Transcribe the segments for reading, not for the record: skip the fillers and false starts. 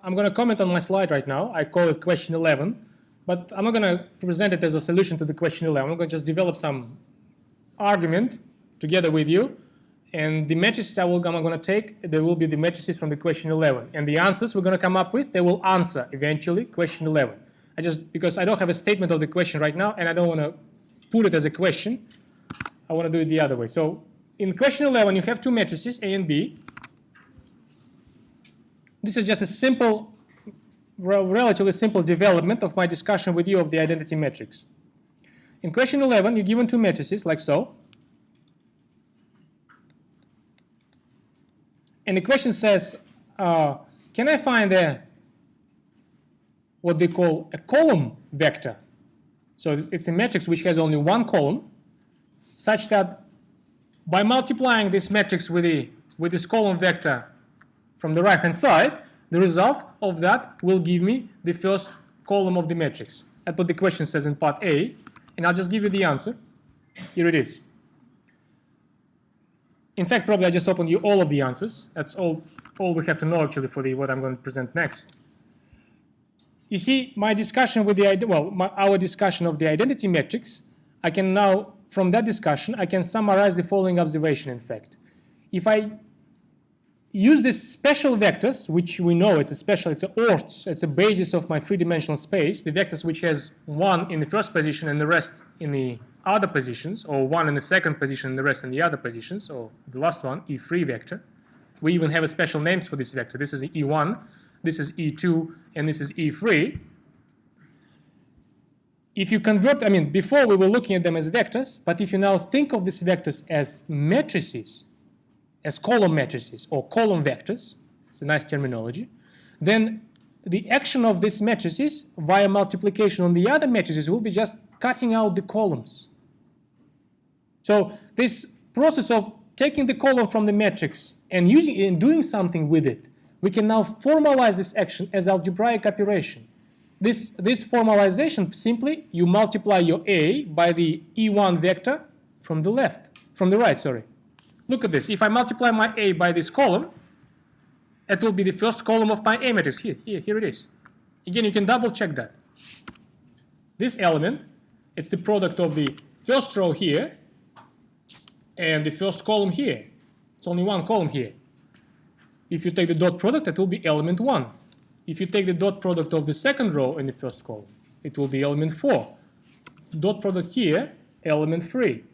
I'm going to comment on my slide right now. I call it question 11, but I'm not going to present it as a solution to the question 11. I'm going to just develop some argument together with you, and the matrices I'm going to take, they will be the matrices from the question 11, and the answers we're going to come up with, they will answer eventually question 11. Because I don't have a statement of the question right now, and I don't want to put it as a question, I want to do it the other way. So in question 11, you have two matrices, A and B. This is just a simple, relatively simple development of my discussion with you of the identity matrix. In question 11, you're given two matrices, like so. And the question says, can I find what they call a column vector? So it's a matrix which has only one column, such that by multiplying this matrix with this column vector from the right-hand side, the result of that will give me the first column of the matrix. That's what the question says in part A, and I'll just give you the answer. Here it is. In fact, probably I just opened you all of the answers. That's all we have to know actually for what I'm going to present next. You see, my discussion with our discussion of the identity matrix, I can now, from that discussion, I can summarize the following observation, in fact. If I use these special vectors, which we know it's a orths, it's a basis of my three-dimensional space, the vectors which has one in the first position and the rest in the other positions, or one in the second position and the rest in the other positions, or the last one, E3 vector. We even have a special names for this vector. This is E1, this is E2, and this is E3. If you convert, before we were looking at them as vectors, but if you now think of these vectors as matrices, as column matrices or column vectors, it's a nice terminology, then the action of these matrices via multiplication on the other matrices will be just cutting out the columns. So this process of taking the column from the matrix and doing something with it, we can now formalize this action as algebraic operation. This formalization, simply you multiply your A by the E1 vector from the right. Look at this. If I multiply my A by this column, it will be the first column of my A matrix. Here it is. Again, you can double check that. This element, it's the product of the first row here and the first column here. It's only one column here. If you take the dot product, it will be element 1. If you take the dot product of the second row in the first column, it will be element 4. Dot product here, element 3.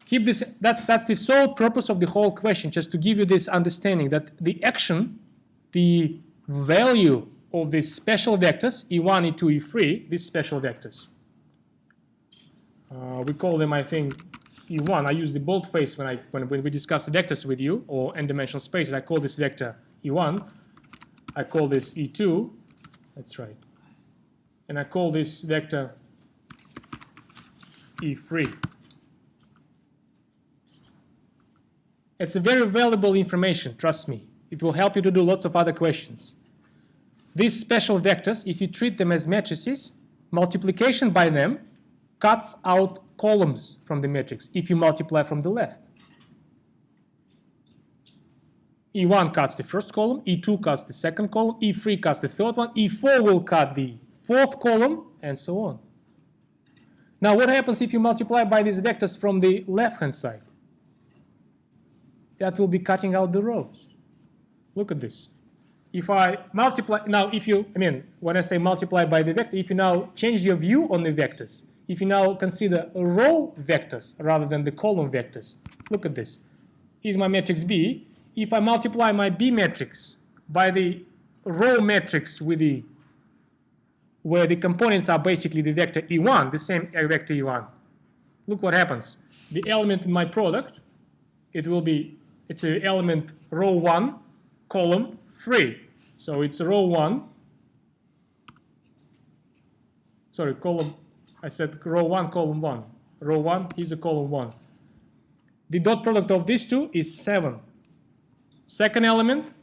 Keep this. That's the sole purpose of the whole question, just to give you this understanding that the action, the value of these special vectors, E1, E2, E3, these special vectors. We call them, I think, E1. I use the boldface when we discuss the vectors with you, or n-dimensional spaces. I call this vector E1. I call this E2. That's right. And I call this vector E3. It's a very valuable information, trust me. It will help you to do lots of other questions. These special vectors, if you treat them as matrices, multiplication by them cuts out columns from the matrix if you multiply from the left. E1 cuts the first column, E2 cuts the second column, E3 cuts the third one, E4 will cut the fourth column, and so on. Now, what happens if you multiply by these vectors from the left-hand side? That will be cutting out the rows. Look at this. If I multiply, now when I say multiply by the vector, if you now change your view on the vectors, if you now consider row vectors rather than the column vectors, look at this. Here's my matrix B. If I multiply my B matrix by the row matrix where the components are basically the vector E1, the same vector E1, look what happens. The element in my product, it's an element row 1, column 3. So it's row 1. Sorry, column. I said row 1, column 1. Row 1, here's a column 1. The dot product of these two is 7. Second element.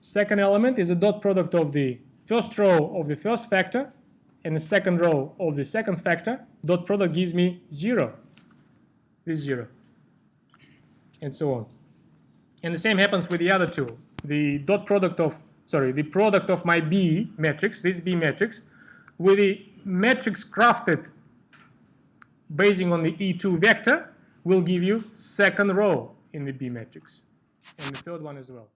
Second element is a dot product of the first row of the first factor and the second row of the second factor. Dot product gives me 0. This is 0. and so on. And the same happens with the other two. The product of my B matrix, this B matrix, with the matrix crafted basing on the E2 vector, will give you second row in the B matrix, and the third one as well.